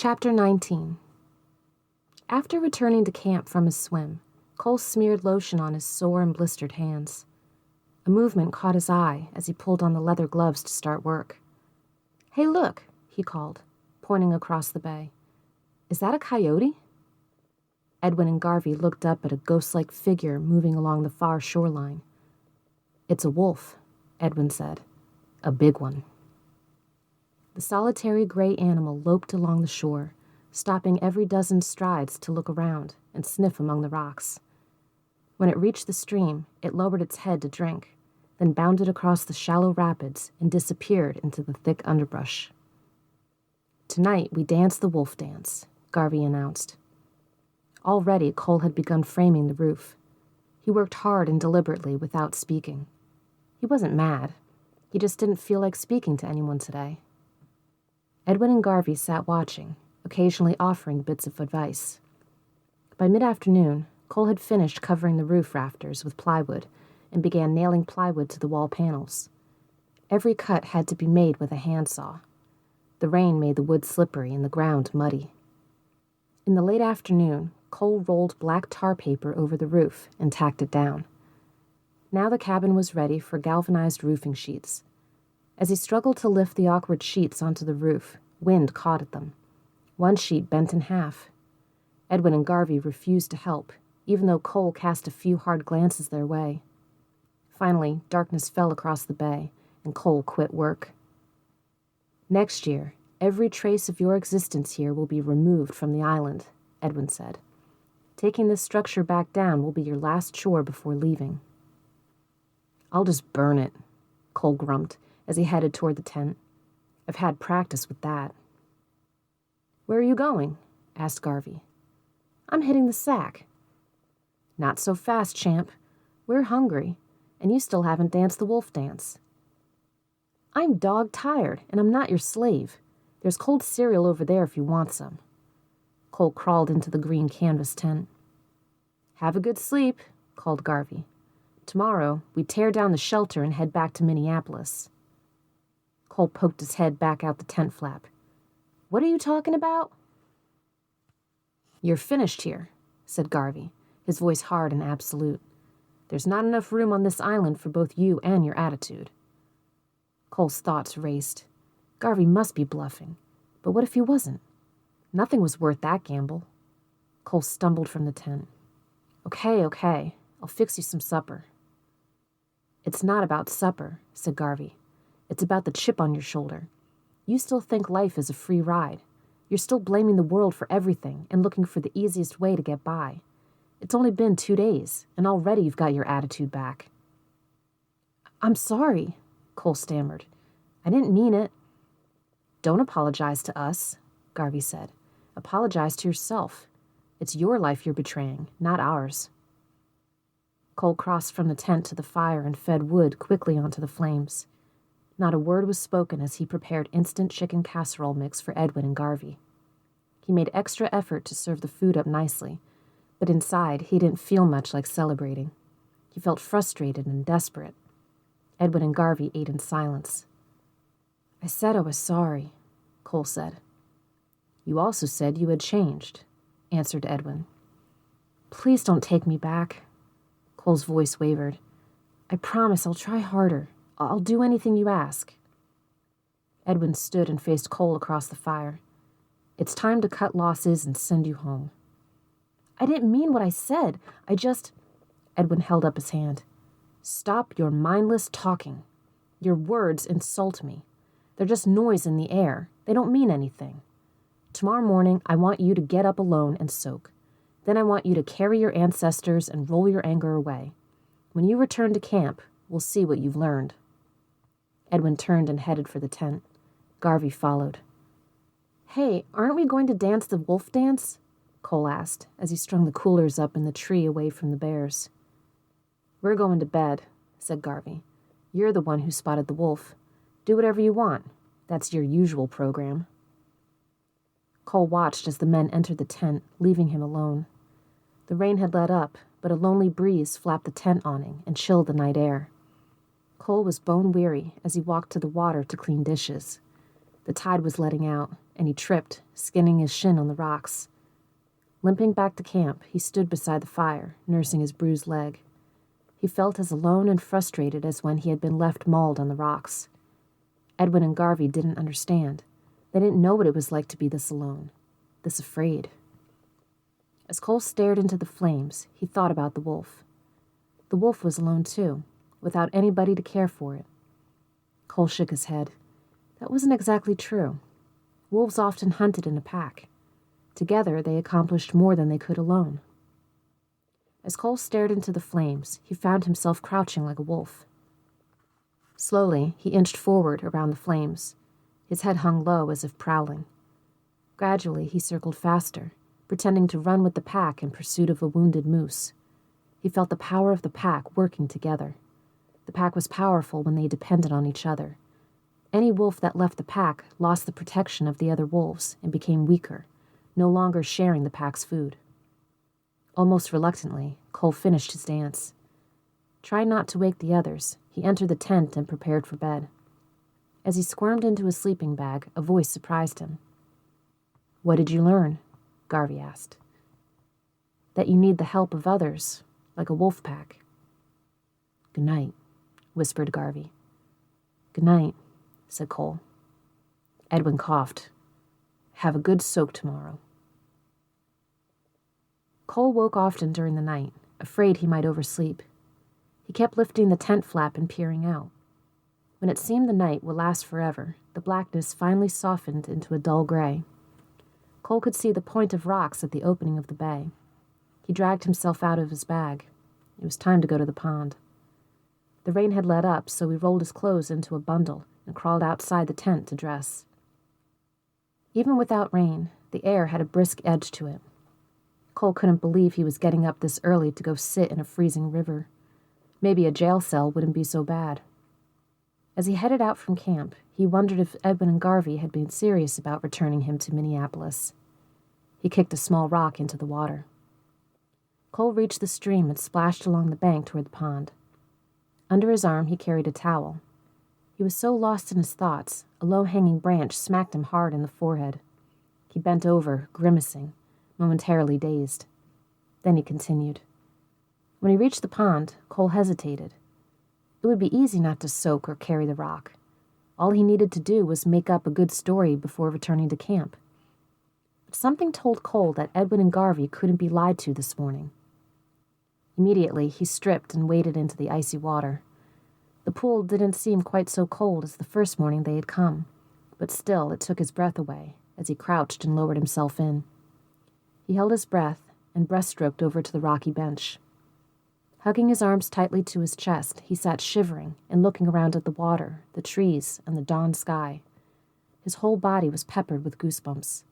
Chapter 19. After returning to camp from his swim, Cole smeared lotion on his sore and blistered hands. A movement caught his eye as he pulled on the leather gloves to start work. "Hey, look," he called, pointing across the bay. "Is that a coyote?" Edwin and Garvey looked up at a ghost-like figure moving along the far shoreline. "It's a wolf," Edwin said. "A big one." The solitary gray animal loped along the shore, stopping every dozen strides to look around and sniff among the rocks. When it reached the stream, it lowered its head to drink, then bounded across the shallow rapids and disappeared into the thick underbrush. "Tonight we dance the wolf dance," Garvey announced. Already Cole had begun framing the roof. He worked hard and deliberately without speaking. He wasn't mad. He just didn't feel like speaking to anyone today. Edwin and Garvey sat watching, occasionally offering bits of advice. By mid-afternoon, Cole had finished covering the roof rafters with plywood and began nailing plywood to the wall panels. Every cut had to be made with a handsaw. The rain made the wood slippery and the ground muddy. In the late afternoon, Cole rolled black tar paper over the roof and tacked it down. Now the cabin was ready for galvanized roofing sheets. As he struggled to lift the awkward sheets onto the roof, wind caught at them. One sheet bent in half. Edwin and Garvey refused to help, even though Cole cast a few hard glances their way. Finally, darkness fell across the bay, and Cole quit work. "Next year, every trace of your existence here will be removed from the island," Edwin said. "Taking this structure back down will be your last chore before leaving." "I'll just burn it," Cole grumped as he headed toward the tent. "I've had practice with that." "Where are you going?" asked Garvey. "I'm hitting the sack." "Not so fast, champ. We're hungry, and you still haven't danced the wolf dance." "I'm dog-tired, and I'm not your slave. There's cold cereal over there if you want some." Cole crawled into the green canvas tent. "Have a good sleep," called Garvey. "Tomorrow, we tear down the shelter and head back to Minneapolis." Cole poked his head back out the tent flap. "What are you talking about?" "You're finished here," said Garvey, his voice hard and absolute. "There's not enough room on this island for both you and your attitude." Cole's thoughts raced. Garvey must be bluffing, but what if he wasn't? Nothing was worth that gamble. Cole stumbled from the tent. Okay, I'll fix you some supper." "It's not about supper," said Garvey. "It's about the chip on your shoulder. You still think life is a free ride. You're still blaming the world for everything and looking for the easiest way to get by. It's only been 2 days, and already you've got your attitude back." "I'm sorry," Cole stammered. "I didn't mean it." "Don't apologize to us," Garvey said. "Apologize to yourself. It's your life you're betraying, not ours." Cole crossed from the tent to the fire and fed wood quickly onto the flames. Not a word was spoken as he prepared instant chicken casserole mix for Edwin and Garvey. He made extra effort to serve the food up nicely, but inside he didn't feel much like celebrating. He felt frustrated and desperate. Edwin and Garvey ate in silence. "I said I was sorry," Cole said. "You also said you had changed," answered Edwin. "Please don't take me back." Cole's voice wavered. "I promise I'll try harder. I'll do anything you ask." Edwin stood and faced Cole across the fire. "It's time to cut losses and send you home." "I didn't mean what I said. I just—" Edwin held up his hand. "Stop your mindless talking. Your words insult me. They're just noise in the air. They don't mean anything. Tomorrow morning, I want you to get up alone and soak. Then I want you to carry your ancestors and roll your anger away. When you return to camp, we'll see what you've learned." Edwin turned and headed for the tent. Garvey followed. "Hey, aren't we going to dance the wolf dance?" Cole asked, as he strung the coolers up in the tree away from the bears. "We're going to bed," said Garvey. "You're the one who spotted the wolf. Do whatever you want. That's your usual program." Cole watched as the men entered the tent, leaving him alone. The rain had let up, but a lonely breeze flapped the tent awning and chilled the night air. Cole was bone-weary as he walked to the water to clean dishes. The tide was letting out, and he tripped, skinning his shin on the rocks. Limping back to camp, he stood beside the fire, nursing his bruised leg. He felt as alone and frustrated as when he had been left mauled on the rocks. Edwin and Garvey didn't understand. They didn't know what it was like to be this alone, this afraid. As Cole stared into the flames, he thought about the wolf. The wolf was alone too, without anybody to care for it. Cole shook his head. That wasn't exactly true. Wolves often hunted in a pack. Together, they accomplished more than they could alone. As Cole stared into the flames, he found himself crouching like a wolf. Slowly, he inched forward around the flames. His head hung low as if prowling. Gradually, he circled faster, pretending to run with the pack in pursuit of a wounded moose. He felt the power of the pack working together. The pack was powerful when they depended on each other. Any wolf that left the pack lost the protection of the other wolves and became weaker, no longer sharing the pack's food. Almost reluctantly, Cole finished his dance. Trying not to wake the others, he entered the tent and prepared for bed. As he squirmed into his sleeping bag, a voice surprised him. "What did you learn?" Garvey asked. "That you need the help of others, like a wolf pack." "Good night," whispered Garvey. "Good night," said Cole. Edwin coughed. "Have a good soak tomorrow." Cole woke often during the night, afraid he might oversleep. He kept lifting the tent flap and peering out. When it seemed the night would last forever, the blackness finally softened into a dull gray. Cole could see the point of rocks at the opening of the bay. He dragged himself out of his bag. It was time to go to the pond. The rain had let up, so he rolled his clothes into a bundle and crawled outside the tent to dress. Even without rain, the air had a brisk edge to it. Cole couldn't believe he was getting up this early to go sit in a freezing river. Maybe a jail cell wouldn't be so bad. As he headed out from camp, he wondered if Edwin and Garvey had been serious about returning him to Minneapolis. He kicked a small rock into the water. Cole reached the stream and splashed along the bank toward the pond. Under his arm, he carried a towel. He was so lost in his thoughts, a low-hanging branch smacked him hard in the forehead. He bent over, grimacing, momentarily dazed. Then he continued. When he reached the pond, Cole hesitated. It would be easy not to soak or carry the rock. All he needed to do was make up a good story before returning to camp. But something told Cole that Edwin and Garvey couldn't be lied to this morning. Immediately, he stripped and waded into the icy water. The pool didn't seem quite so cold as the first morning they had come, but still it took his breath away as he crouched and lowered himself in. He held his breath and breaststroked over to the rocky bench. Hugging his arms tightly to his chest, he sat shivering and looking around at the water, the trees, and the dawn sky. His whole body was peppered with goosebumps.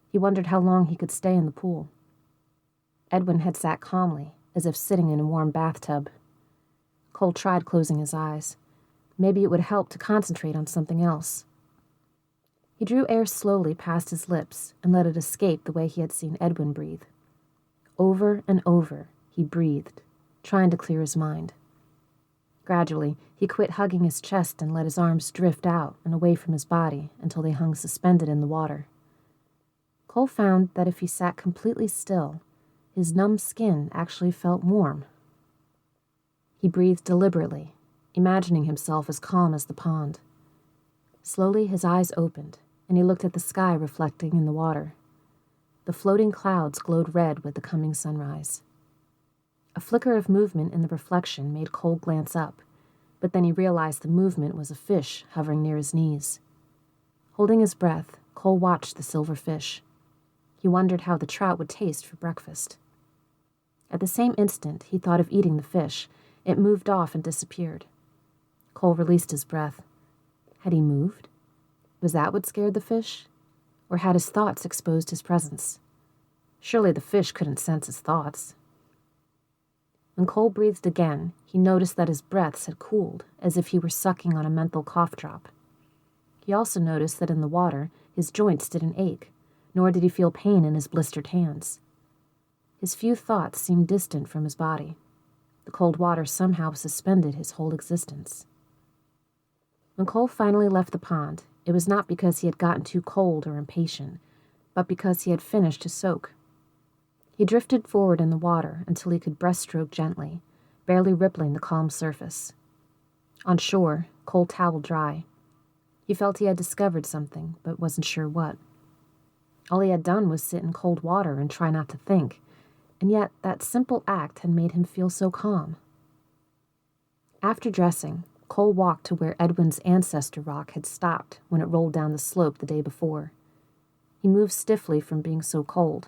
He wondered how long he could stay in the pool. Edwin had sat calmly, as if sitting in a warm bathtub. Cole tried closing his eyes. Maybe it would help to concentrate on something else. He drew air slowly past his lips and let it escape the way he had seen Edwin breathe. Over and over, he breathed, trying to clear his mind. Gradually, he quit hugging his chest and let his arms drift out and away from his body until they hung suspended in the water. Cole found that if he sat completely still, his numb skin actually felt warm. He breathed deliberately, imagining himself as calm as the pond. Slowly, his eyes opened, and he looked at the sky reflecting in the water. The floating clouds glowed red with the coming sunrise. A flicker of movement in the reflection made Cole glance up, but then he realized the movement was a fish hovering near his knees. Holding his breath, Cole watched the silver fish. He wondered how the trout would taste for breakfast. At the same instant, he thought of eating the fish. It moved off and disappeared. Cole released his breath. Had he moved? Was that what scared the fish? Or had his thoughts exposed his presence? Surely the fish couldn't sense his thoughts. When Cole breathed again, he noticed that his breaths had cooled, as if he were sucking on a menthol cough drop. He also noticed that in the water, his joints didn't ache, nor did he feel pain in his blistered hands. His few thoughts seemed distant from his body. The cold water somehow suspended his whole existence. When Cole finally left the pond, It was not because he had gotten too cold or impatient, but because he had finished his soak. He drifted forward in the water until he could breaststroke gently, barely rippling the calm surface. On shore, Cole toweled dry. He felt he had discovered something, but wasn't sure what. All he had done was sit in cold water and try not to think, and yet that simple act had made him feel so calm. After dressing, Cole walked to where Edwin's ancestor rock had stopped when it rolled down the slope the day before. He moved stiffly from being so cold,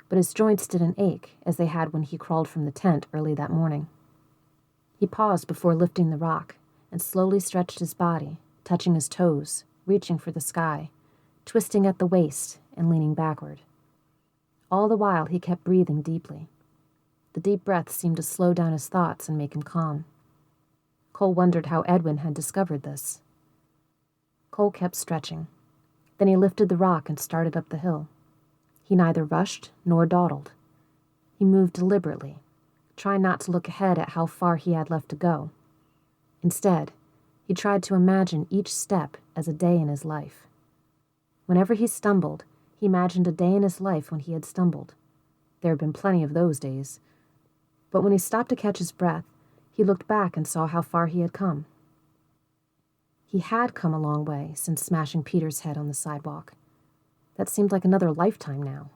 but his joints didn't ache as they had when he crawled from the tent early that morning. He paused before lifting the rock and slowly stretched his body, touching his toes, reaching for the sky, twisting at the waist and leaning backward. All the while he kept breathing deeply. The deep breath seemed to slow down his thoughts and make him calm. Cole wondered how Edwin had discovered this. Cole kept stretching. Then he lifted the rock and started up the hill. He neither rushed nor dawdled. He moved deliberately, trying not to look ahead at how far he had left to go. Instead, he tried to imagine each step as a day in his life. Whenever he stumbled, he imagined a day in his life when he had stumbled. There had been plenty of those days. But when he stopped to catch his breath, he looked back and saw how far he had come. He had come a long way since smashing Peter's head on the sidewalk. That seemed like another lifetime now.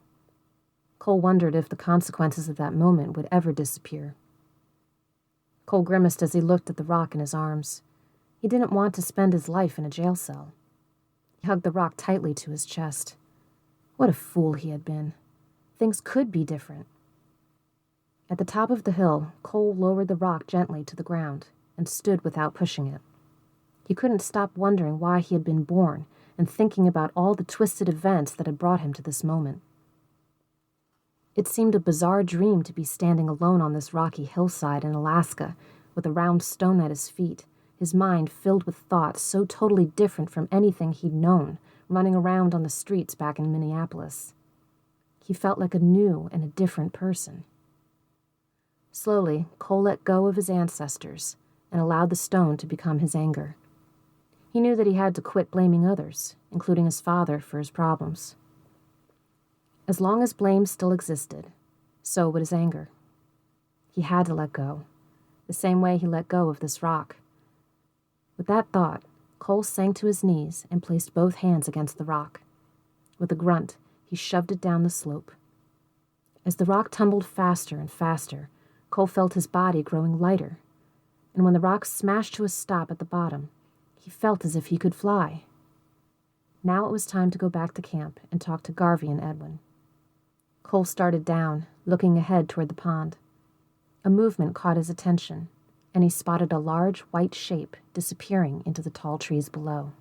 Cole wondered if the consequences of that moment would ever disappear. Cole grimaced as he looked at the rock in his arms. He didn't want to spend his life in a jail cell. He hugged the rock tightly to his chest. What a fool he had been. Things could be different. At the top of the hill, Cole lowered the rock gently to the ground and stood without pushing it. He couldn't stop wondering why he had been born and thinking about all the twisted events that had brought him to this moment. It seemed a bizarre dream to be standing alone on this rocky hillside in Alaska with a round stone at his feet, his mind filled with thoughts so totally different from anything he'd known, running around on the streets back in Minneapolis. He felt like a new and a different person. Slowly, Cole let go of his ancestors and allowed the stone to become his anger. He knew that he had to quit blaming others, including his father, for his problems. As long as blame still existed, so would his anger. He had to let go, the same way he let go of this rock. With that thought, Cole sank to his knees and placed both hands against the rock. With a grunt, he shoved it down the slope. As the rock tumbled faster and faster, Cole felt his body growing lighter, and when the rock smashed to a stop at the bottom, he felt as if he could fly. Now it was time to go back to camp and talk to Garvey and Edwin. Cole started down, looking ahead toward the pond. A movement caught his attention, and he spotted a large white shape disappearing into the tall trees below.